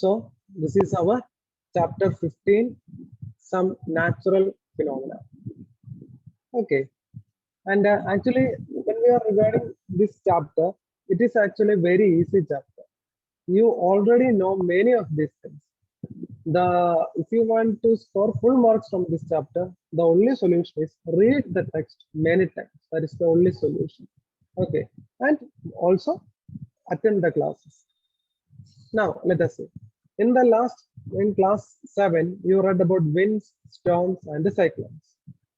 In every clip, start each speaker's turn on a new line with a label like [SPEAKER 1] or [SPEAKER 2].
[SPEAKER 1] So this is our chapter 15, some natural phenomena. Okay, and actually when we are regarding this chapter, it is actually very easy chapter. You already know many of these things. The If you want to score full marks from this chapter, the only solution is read the text many times. That is the only solution. Okay, and also attend the classes. Now let us see. In class 7, you read about winds, storms, and the cyclones.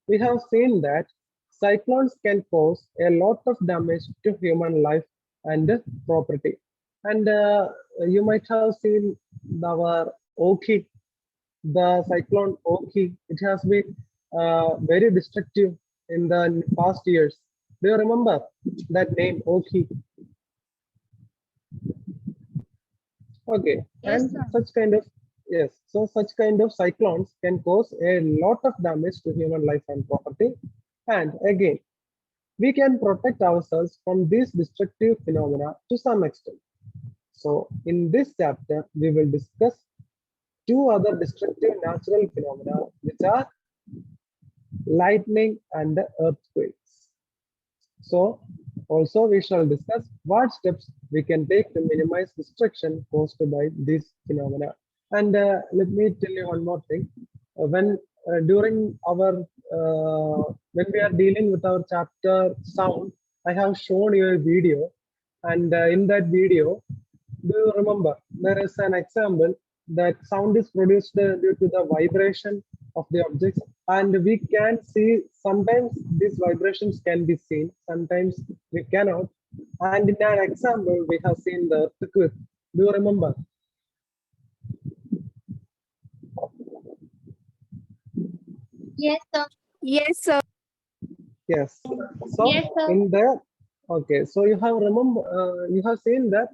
[SPEAKER 1] We have seen that cyclones can cause a lot of damage to human life and property. And you might have seen our Oki, the cyclone Oki. It has been very destructive in the past years. Do you remember that name, Oki? Okay,
[SPEAKER 2] Yes,
[SPEAKER 1] and
[SPEAKER 2] sir.
[SPEAKER 1] such kind of yes, so such kind of cyclones can cause a lot of damage to human life and property. And again, we can protect ourselves from these destructive phenomena to some extent. So in this chapter, we will discuss two other destructive natural phenomena, which are lightning and the earthquakes. So also we shall discuss what steps we can take to minimize destruction caused by these phenomena. And let me tell you one more thing. When during our when we are dealing with our chapter sound, I have shown you a video, and in that video, do you remember there is an example that sound is produced due to the vibration of the objects, and we can see sometimes these vibrations can be seen, sometimes we cannot. And in an example, we have seen the earthquake. Do you remember?
[SPEAKER 2] Yes, sir.
[SPEAKER 3] Yes, sir.
[SPEAKER 1] Yes. So
[SPEAKER 2] Yes, sir.
[SPEAKER 1] in the okay, so you have seen that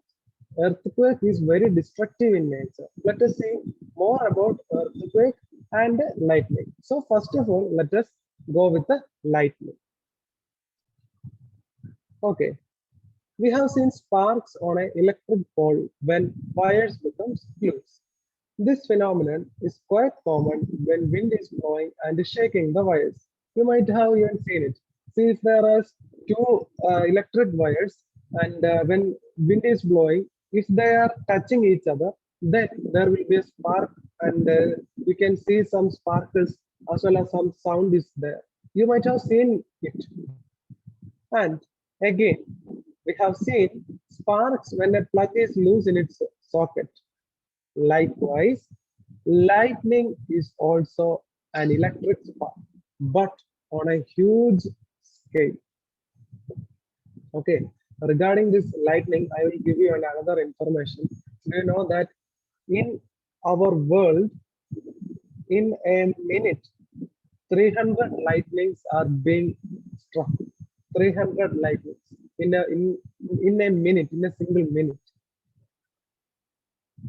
[SPEAKER 1] earthquake is very destructive in nature. Let us see more about earthquake and lightning. So first of all, let us go with the lightning. Okay, we have seen sparks on an electric pole when wires become loose. This phenomenon is quite common when wind is blowing and shaking the wires. You might have even seen it. See, if there are two electric wires, and when wind is blowing, if they are touching each other, then there will be a spark, and you can see some sparkles as well as some sound is there. You might have seen it. And again, we have seen sparks when a plug is loose in its socket. Likewise, lightning is also an electric spark, but on a huge scale. Okay, regarding this lightning, I will give you another information. Do you know that in our world, in a minute, 300 lightnings are being struck. 300 lightnings in a minute, in a single minute.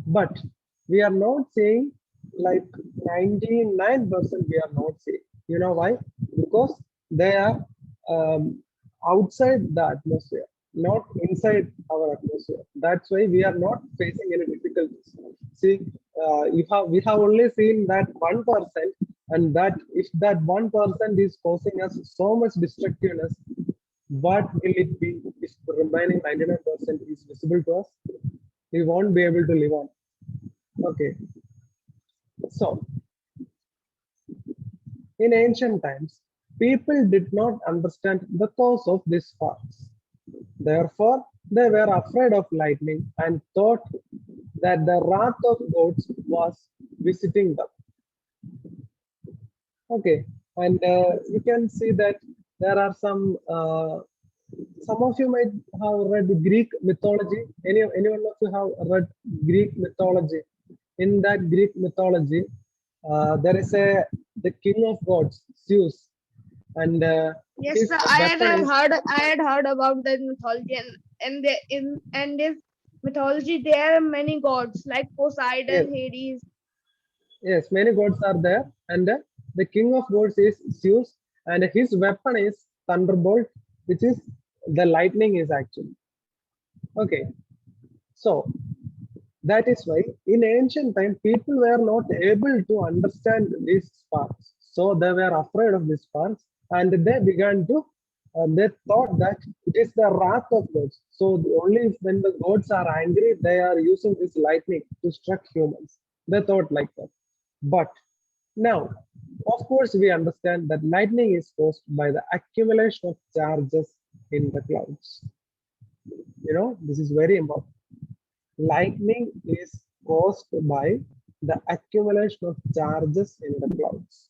[SPEAKER 1] But we are not saying like 99% we are not saying. You know why? Because they are outside the atmosphere, not inside our atmosphere. That's why we are not facing any difficulties. See, we have only seen that 1%, and that if that 1% is causing us so much destructiveness, what will it be if the remaining 99% is visible to us? We won't be able to live on. Okay, so in ancient times, people did not understand the cause of these sparks. Therefore, they were afraid of lightning and thought that the wrath of gods was visiting them. Okay, and you can see that there are some of you might have read Greek mythology. Anyone of you have read Greek mythology? In that Greek mythology, there is the king of gods, Zeus, and
[SPEAKER 3] Yes,
[SPEAKER 1] his
[SPEAKER 3] sir. I
[SPEAKER 1] weapon
[SPEAKER 3] had
[SPEAKER 1] is
[SPEAKER 3] heard. I had heard about that mythology, and this mythology there are many gods like
[SPEAKER 1] yes,
[SPEAKER 3] Poseidon, Hades.
[SPEAKER 1] yes, many gods are there, and the king of gods is Zeus, and his weapon is thunderbolt, which is the lightning is actually. Okay, so That is why in ancient time people were not able to understand these sparks. So they were afraid of these sparks and they began to they thought that it is the wrath of gods. So only when the gods are angry, they are using this lightning to struck humans. They thought like that. But now, of course, we understand that lightning is caused by the accumulation of charges in the clouds. You know, this is very important. Lightning is caused by the accumulation of charges in the clouds.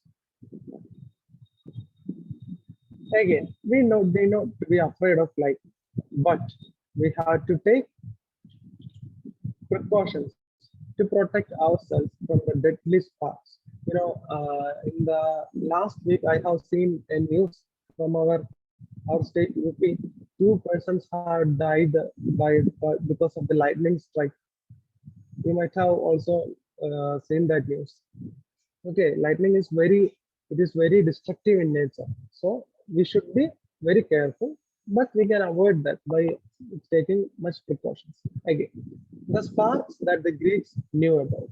[SPEAKER 1] Again, we know to be afraid of lightning, but we have to take precautions to protect ourselves from the deadly sparks. In the last week, I have seen a news from our state UP. Two persons have died because of the lightning strike. You might have also seen that news. Okay, lightning is very destructive in nature. So we should be very careful, but we can avoid that by taking much precautions. Again, the sparks that the Greeks knew about.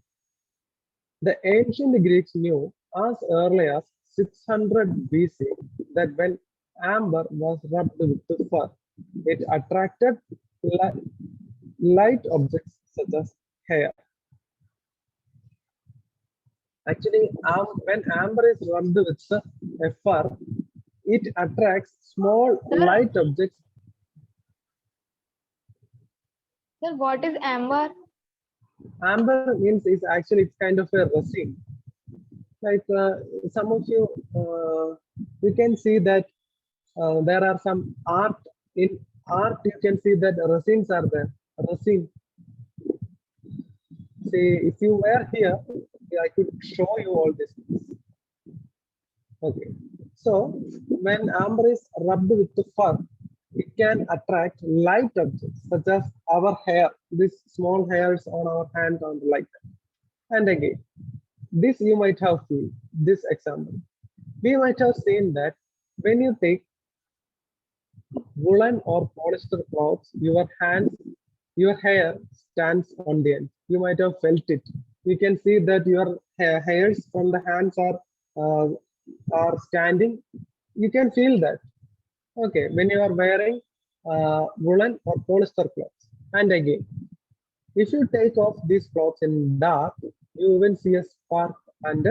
[SPEAKER 1] The ancient Greeks knew as early as 600 BC that when amber was rubbed with fur, it attracted light objects such as hair. Actually, when amber is rubbed with a fur, it attracts small light objects.
[SPEAKER 2] Sir, what is amber?
[SPEAKER 1] Amber means it's kind of a resin. Like some of you, you can see that there are some art. In art, you can see that resins are there. Resin. See, if you were here, I could show you all this. Okay. So when amber is rubbed with the fur, it can attract light objects such as our hair, these small hairs on our hands and like that. And again, this you might have seen, this example. We might have seen that when you take woolen or polyester cloths, your hair stands on the end. You might have felt it. You can see that your hairs from the hands are standing. You can feel that. Okay, when you are wearing woolen or polyester clothes. And again, if you take off these clothes in dark, you will see a spark and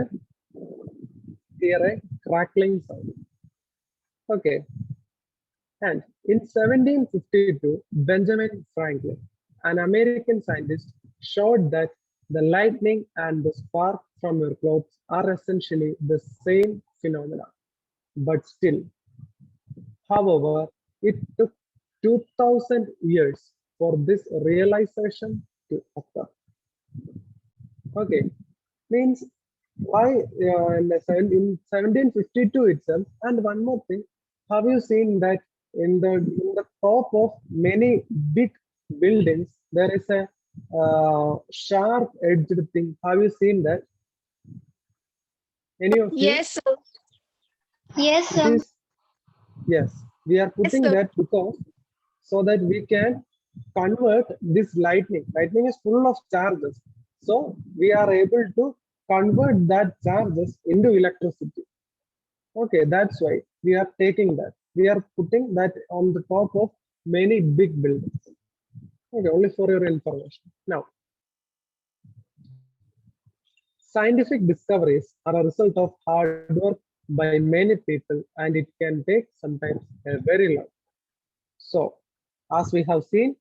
[SPEAKER 1] hear a crackling sound. Okay. And in 1752, Benjamin Franklin, an American scientist, showed that the lightning and the spark from your clothes are essentially the same phenomena. But still, however, it took 2000 years for this realization to occur. Okay, means why in 1752 itself? And one more thing, have you seen that in the top of many big buildings there is a sharp edged thing? Have you seen that? Any of you?
[SPEAKER 3] Yes, sir.
[SPEAKER 2] Yes,
[SPEAKER 1] It
[SPEAKER 2] sir.
[SPEAKER 1] is, yes, we are putting
[SPEAKER 3] sir.
[SPEAKER 1] that because so that we can convert this lightning. Lightning is full of charges. So we are able to convert that charges into electricity. Okay, that's why we are taking that. We are putting that on the top of many big buildings. Okay, only for your information. Now, scientific discoveries are a result of hard work by many people, and it can take sometimes a very long. So, as we have seen,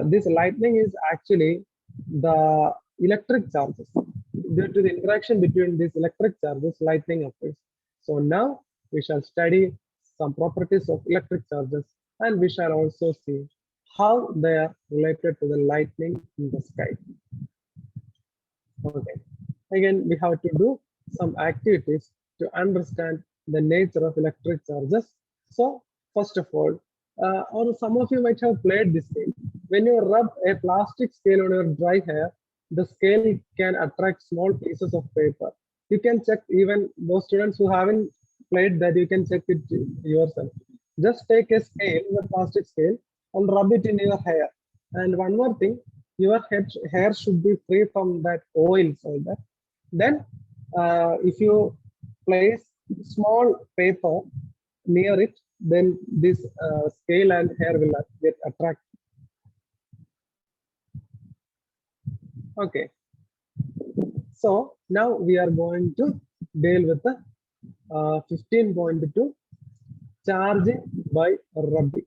[SPEAKER 1] this lightning is actually the electric charges. Due to the interaction between these electric charges, lightning occurs. So now we shall study some properties of electric charges, and we shall also see how they are related to the lightning in the sky. Okay. Again, we have to do some activities to understand the nature of electric charges. So, first of all, or some of you might have played this game. When you rub a plastic scale on your dry hair, the scale can attract small pieces of paper. You can check, even those students who haven't played that, you can check it yourself. Just take a scale, a plastic scale, and rub it in your hair. And one more thing, your hair should be free from that oil, so that then if you place small paper near it, then this scale and hair will get attracted. Okay, so now we are going to deal with the 15.2 charging by rubbing.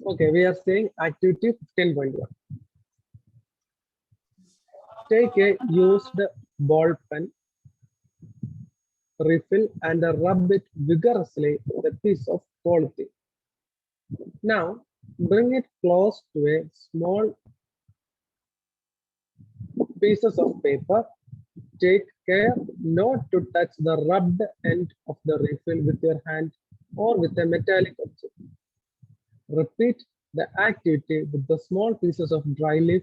[SPEAKER 1] Okay, we are saying activity 15.1. Take a used ball pen, refill and rub it vigorously with a piece of polythene. Now bring it close to a small pieces of paper. Take care not to touch the rubbed end of the refill with your hand or with a metallic object. Repeat the activity with the small pieces of dry leaf,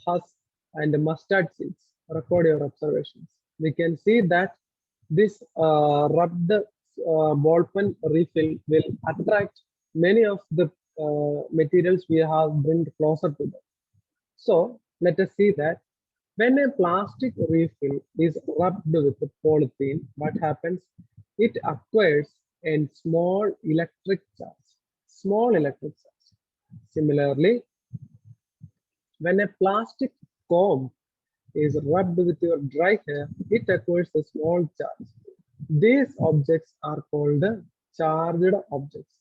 [SPEAKER 1] husk, and mustard seeds. Record your observations. We can see that this rubbed ball pen refill will attract many of the materials we have bring closer to them. So let us see that when a plastic refill is rubbed with polythene, what happens? It acquires a small electric charge. Small electric charge. Similarly, when a plastic comb is rubbed with your dry hair, it acquires a small charge. These objects are called charged objects.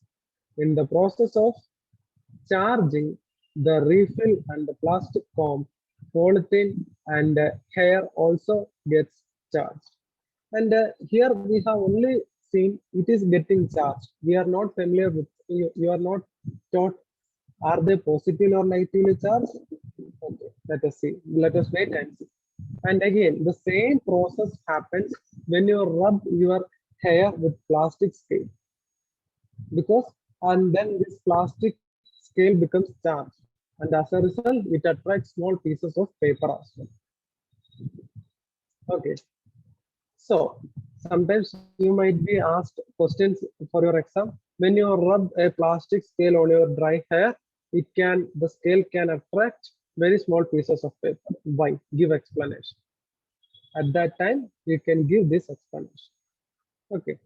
[SPEAKER 1] In the process of charging, the refill and the plastic comb, polythene and hair also gets charged. And here we have only seen it is getting charged. We are not familiar with, you are not taught, are they positively or negatively charged? Okay, let us see. Let us wait and see. And again, the same process happens when you rub your hair with plastic scale, because and then this plastic scale becomes charged, and as a result, it attracts small pieces of paper as well. Okay, so sometimes you might be asked questions for your exam. When you rub a plastic scale on your dry hair, the scale can attract very small pieces of paper. Why? Give explanation. At that time, you can give this explanation. Okay,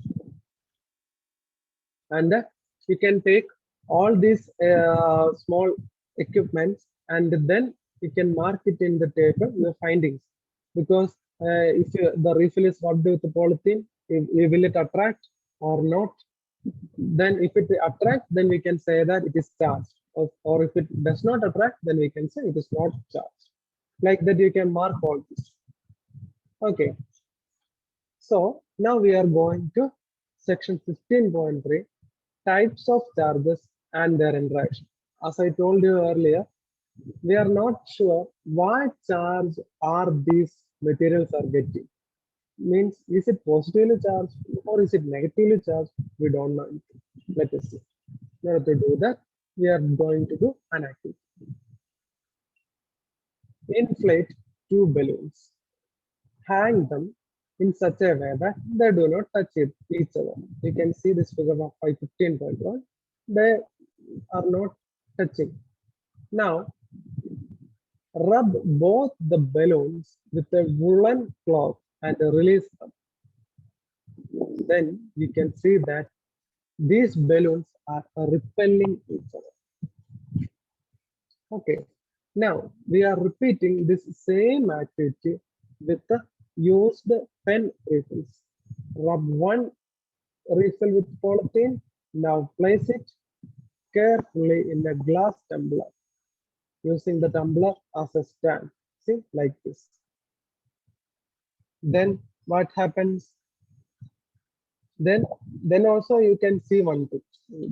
[SPEAKER 1] and you can take all these small equipments and then you can mark it in the table, your findings, because if the refill is rubbed with the polythene, will it attract or not? Then if it attracts, then we can say that it is charged, or if it does not attract, then we can say it is not charged. Like that, you can mark all this. Okay, so now we are going to section 15.3, types of charges and their interaction. As I told you earlier, we are not sure what charge are these materials are getting. Means, is it positively charged or is it negatively charged? We don't know. Let us see. In order to do that, we are going to do an activity. Inflate 2 balloons. Hang them in such a way that they do not touch each other. You can see this figure of 15.1. They are not touching. Now, rub both the balloons with a woolen cloth and release them. Then you can see that these balloons are repelling each other. Okay, now we are repeating this same activity with the used pen refills. Rub one refill with polythene. Now place it carefully in a glass tumbler, using the tumbler as a stand. See, like this. Then what happens? Then also you can see one thing.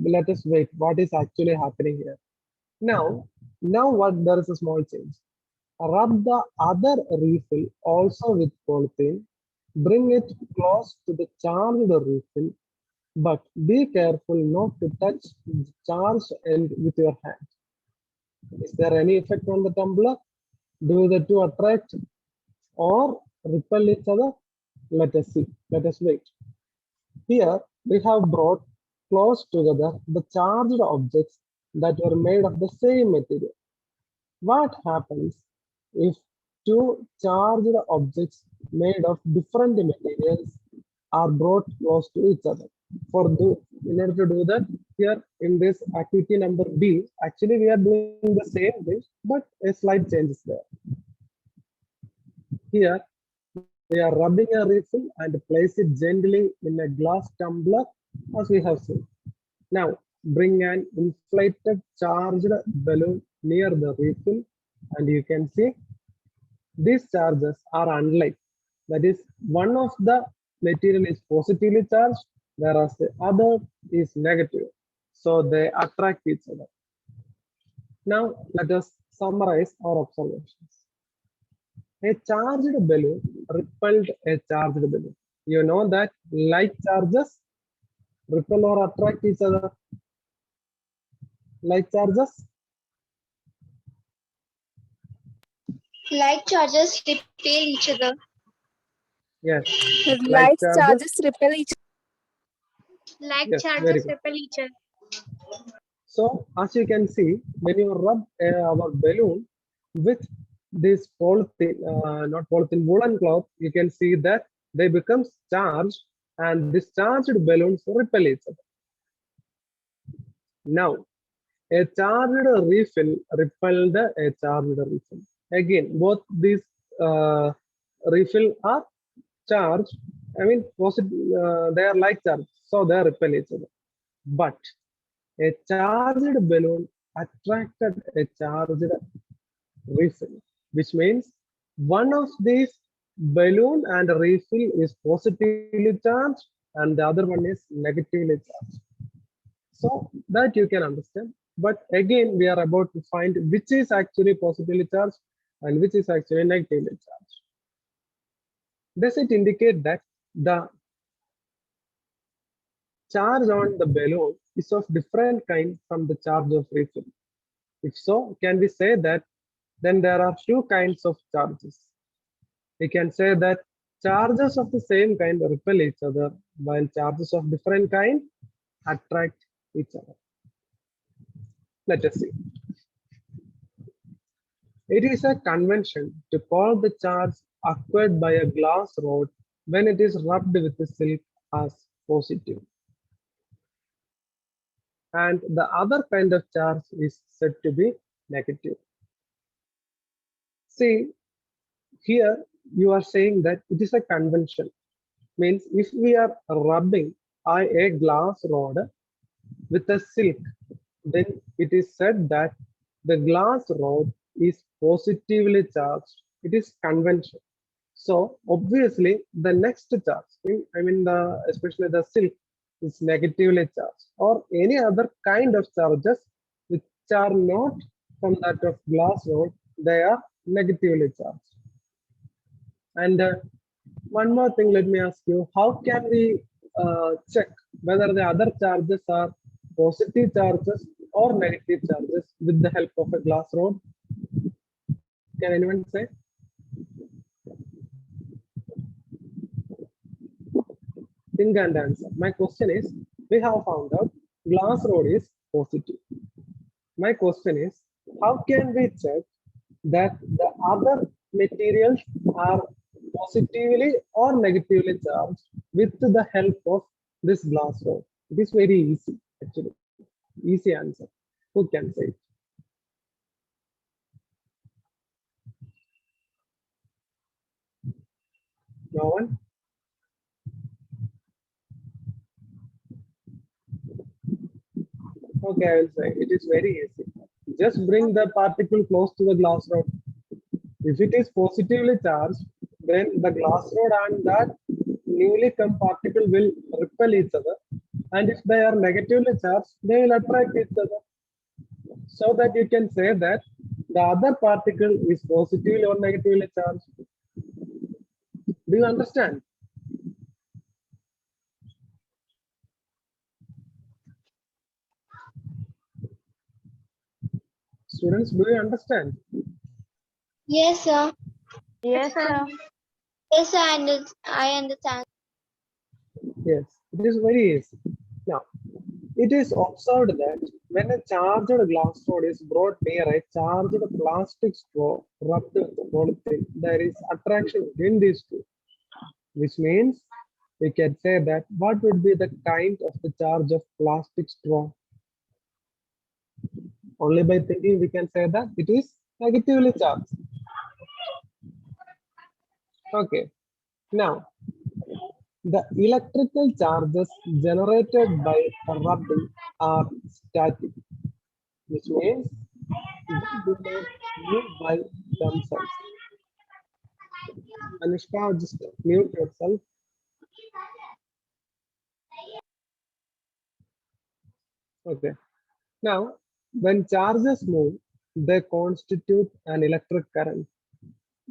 [SPEAKER 1] Let us wait. What is actually happening here? Now what, there is a small change. Rub the other refill also with polythene. Bring it close to the charged refill, but be careful not to touch the charged end with your hand. Is there any effect on the tumbler? Do the two attract or repel each other? Let us see. Let us wait. Here we have brought close together the charged objects that were made of the same material. What happens if two charged objects made of different materials are brought close to each other? In order to do that, here in this activity number B, actually we are doing the same thing, but a slight change is there. Here we are rubbing a refill and place it gently in a glass tumbler, as we have seen. Now bring an inflated charged balloon near the refill, and you can see these charges are unlike. That is, one of the material is positively charged, whereas the other is negative. So they attract each other. Now let us summarize our observations. A charged balloon repelled a charged balloon. You know that like charges repel or attract each other. Like charges.
[SPEAKER 2] Like charges repel each other.
[SPEAKER 1] Yes. Like
[SPEAKER 3] Light
[SPEAKER 1] charges.
[SPEAKER 3] charges repel each
[SPEAKER 2] Like
[SPEAKER 1] Yes, very
[SPEAKER 2] charges
[SPEAKER 1] good.
[SPEAKER 2] repel each other.
[SPEAKER 1] So as you can see, when you rub our balloon with this polythene, not polythene, woolen cloth, you can see that they become charged, and these charged balloons repel each other. Now, a charged refill repelled a charged refill. Again, both these refill are charged. I mean, they are like charge, so they repel each other. But a charged balloon attracted a charged refill, which means one of these balloon and refill is positively charged and the other one is negatively charged. So that you can understand. But again, we are about to find which is actually positively charged and which is actually negatively charged. Does it indicate that the charge on the balloon is of different kind from the charge of refill? If so, can we say that then there are two kinds of charges? We can say that charges of the same kind repel each other, while charges of different kind attract each other. Let us see. It is a convention to call the charge acquired by a glass rod when it is rubbed with the silk as positive. And the other kind of charge is said to be negative. See, here you are saying that it is a convention. Means if we are rubbing a glass rod with a silk, then it is said that the glass rod is positively charged. It is convention. So obviously the next charge, especially the silk, is negatively charged, or any other kind of charges which are not from that of glass rod, they are negatively charged. And one more thing, let me ask you, how can we check whether the other charges are positive charges or negative charges with the help of a glass rod? Can anyone say? Think and answer. My question is, we have found out glass rod is positive. My question is, how can we check that the other materials are positively or negatively charged with the help of this glass rod? It is very easy, actually. Easy answer. Who can say it? No one? Okay, I will say it is very easy. Just bring the particle close to the glass rod. If it is positively charged, then the glass rod and that newly come particle will repel each other. And if they are negatively charged, they will attract each other. So that you can say that the other particle is positively or negatively charged. Do you understand? Students, do you understand?
[SPEAKER 2] Yes, sir.
[SPEAKER 4] Yes, sir.
[SPEAKER 2] Yes, I understand.
[SPEAKER 1] Yes, it is very easy. Now, it is observed that when a charged glass rod is brought near a charged plastic straw rubbed with polythene, there is attraction between these two, which means we can say that what would be the kind of the charge of plastic straw? Only by thinking we can say that it is negatively charged. Okay, now the electrical charges generated by rubbing are static, which means they do not move by themselves. Anushka, just mute yourself. Okay. Now, when charges move, they constitute an electric current.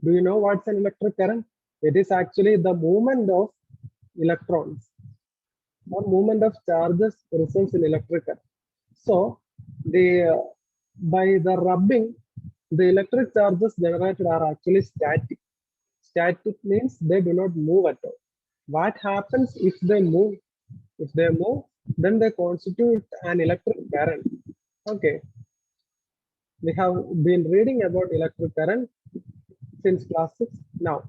[SPEAKER 1] Do you know what's an electric current? It is actually the movement of electrons or movement of charges results in electric current. So, the by the rubbing, the electric charges generated are actually static. Static means they do not move at all. What happens if they move? If they move, then they constitute an electric current. Okay, we have been reading about electric current since class 6. Now,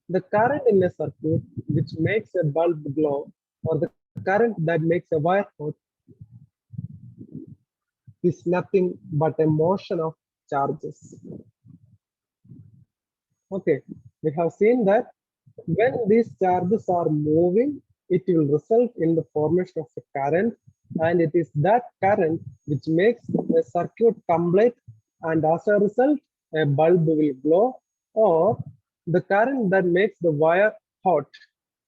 [SPEAKER 1] the current in a circuit which makes a bulb glow or the current that makes a wire hot is nothing but a motion of charges. Okay, we have seen that when these charges are moving, it will result in the formation of a current, and it is that current which makes the circuit complete, and as a result, a bulb will glow, or the current that makes the wire hot.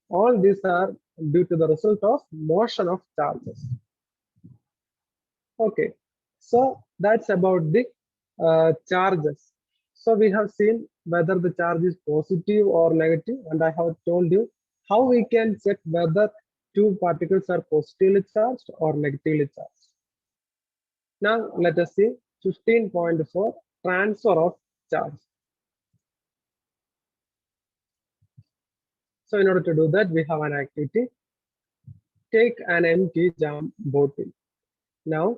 [SPEAKER 1] All these are due to the result of motion of charges. Okay, so that's about the charges. So we have seen whether the charge is positive or negative, and I have told you how we can check whether two particles are positively charged or negatively charged. Now let us see 15.4 transfer of charge. So in order to do that, we have an activity. Take an empty jam bottle. Now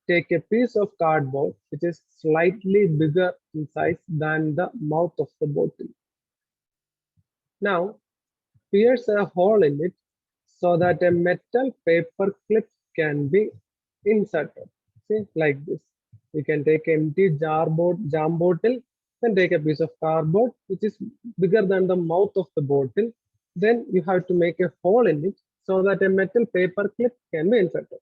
[SPEAKER 1] take a piece of cardboard which is slightly bigger in size than the mouth of the bottle. Now pierce a hole in it so that a metal paper clip can be inserted. See, like this. You can take empty jam bottle, then take a piece of cardboard which is bigger than the mouth of the bottle. Then you have to make a hole in it so that a metal paper clip can be inserted.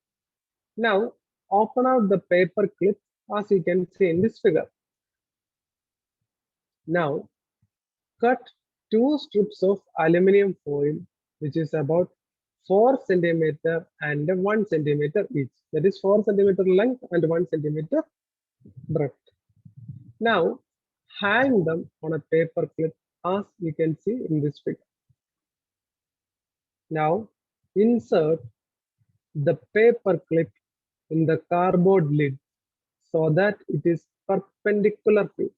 [SPEAKER 1] Now open out the paper clip as you can see in this figure. Now cut two strips of aluminum foil which is about 4 centimeter and 1 centimeter each. That is 4 centimeter length and 1 centimeter breadth. Now hang them on a paper clip as you can see in this figure. Now insert the paper clip in the cardboard lid so that it is perpendicular to it.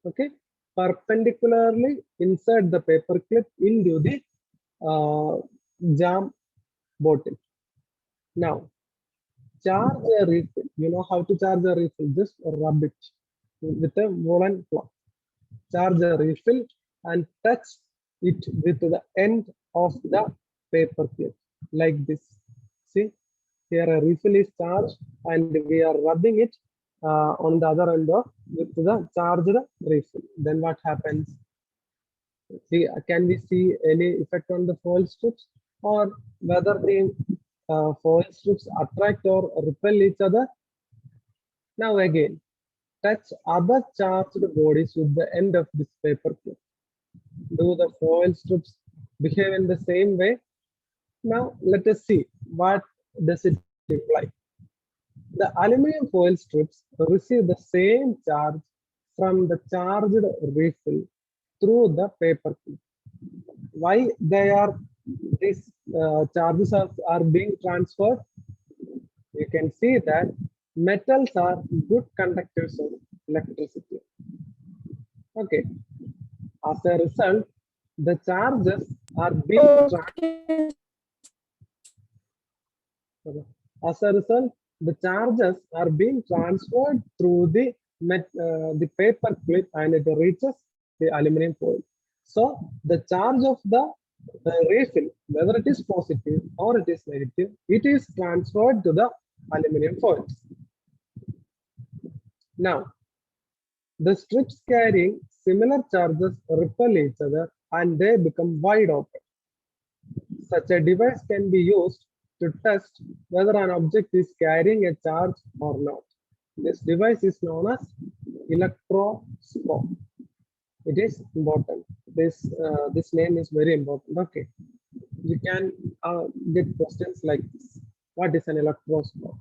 [SPEAKER 1] Okay, perpendicularly insert the paper clip into the jam bottle. Now charge a refill. You know how to charge a refill? Just rub it with a woolen cloth. Charge a refill and touch it with the end of the paper clip like this. See, here a refill is charged and we are rubbing it on the other end of with the charged refill. Then what happens? See, can we see any effect on the foil strips or whether the foil strips attract or repel each other? Now again, touch other charged bodies with the end of this paper clip. Do the foil strips behave in the same way? Now let us see what does it imply. The aluminum foil strips receive the same charge from the charged refill through the paper clip. Why these charges are being transferred? You can see that metals are good conductors of electricity. Okay, as a result, the charges are being
[SPEAKER 3] Okay.
[SPEAKER 1] as a result, the charges are being transferred through the paper clip and it reaches the aluminum foil. So the charge of the refill, whether it is positive or it is negative, it is transferred to the aluminum foils. Now, the strips carrying similar charges repel each other and they become wide open. Such a device can be used to test whether an object is carrying a charge or not. This device is known as electroscope. It is important. This name is very important. Okay, you can get questions like this. What is an electroscope?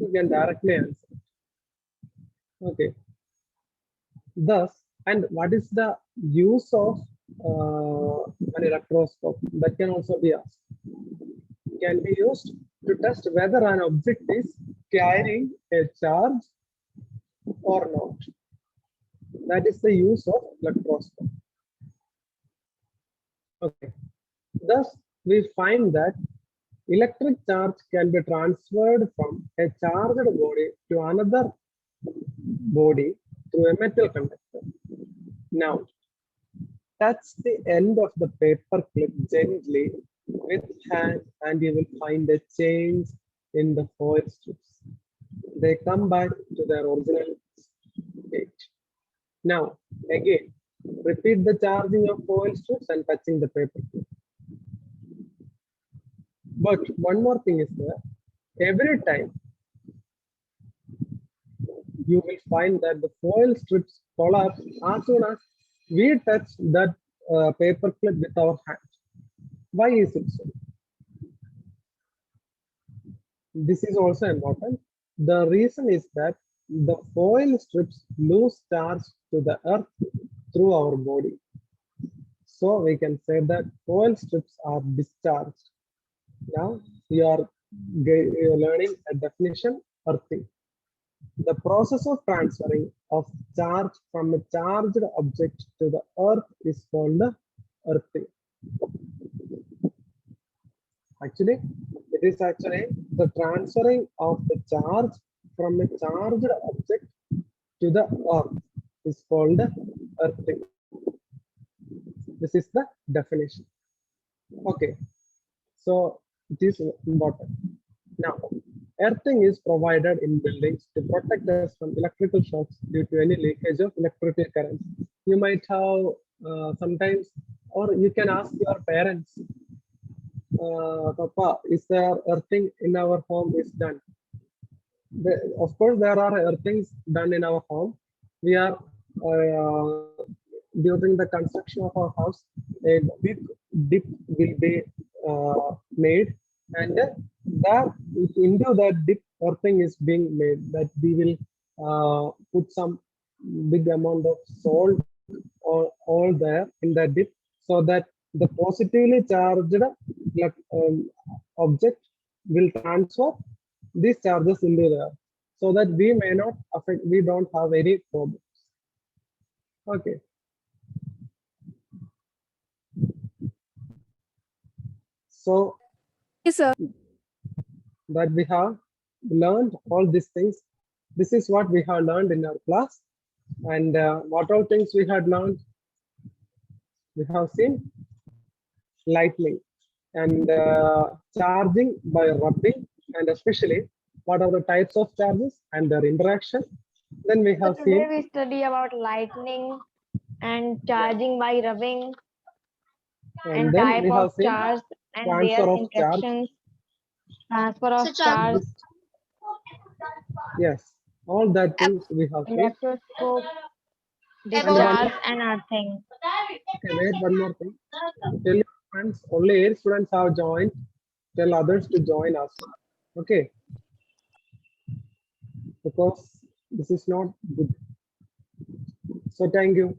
[SPEAKER 1] You can directly answer. Okay. Thus, and what is the use of an electroscope? That can also be asked. Can be used to test whether an object is carrying a charge or not. That is the use of electroscope. Okay. Thus, we find that electric charge can be transferred from a charged body to another body through a metal conductor. Now, touch the end of the paper clip gently with hand and you will find a change in the foil strips. They come back to their original state. Now, again, repeat the charging of foil strips and touching the paper clip. But one more thing is that every time you will find that the foil strips collapse as soon as we touch that paper clip with our hand. Why is it so? This is also important. The reason is that the foil strips lose charge to the earth through our body. So we can say that foil strips are discharged. Now we are learning a definition, earthing. The process of transferring of charge from a charged object to the earth is called earthing. Actually, it is actually the transferring of the charge from a charged object to the earth is called earthing. This is the definition. Okay, so it is important. Now, earthing is provided in buildings to protect us from electrical shocks due to any leakage of electrical current. You might have sometimes, or you can ask your parents, Papa, is there earthing in our home is done? Of course, there are earthings done in our home. We are during the construction of our house, a big dip will be made, and that into that dip earthing is being made. That we will put some big amount of salt or all there in that dip, so that the positively charged object will transfer these charges into there, so that we may not affect, we don't have any problems. Okay. So
[SPEAKER 3] Yes, sir.
[SPEAKER 1] that we have learned all these things. This is what we have learned in our class. And what all things we had learned? We have seen lightning and charging by rubbing, and especially what are the types of charges and their interaction. Then we have
[SPEAKER 2] Today
[SPEAKER 1] seen,
[SPEAKER 2] we study about lightning and charging by rubbing and
[SPEAKER 1] then
[SPEAKER 2] type
[SPEAKER 1] we have
[SPEAKER 2] of
[SPEAKER 1] seen
[SPEAKER 2] charge and
[SPEAKER 1] transfer
[SPEAKER 2] their
[SPEAKER 1] of charge.
[SPEAKER 2] interactions, transfer of charge,
[SPEAKER 1] Yes, all that things we have seen.
[SPEAKER 2] electroscope,
[SPEAKER 1] And one
[SPEAKER 2] discharge
[SPEAKER 1] more,
[SPEAKER 2] and earthing.
[SPEAKER 1] okay, wait, one more thing. Tell your friends, only 8 students have joined. Tell others to join us. Okay. Because this is not good. So thank you.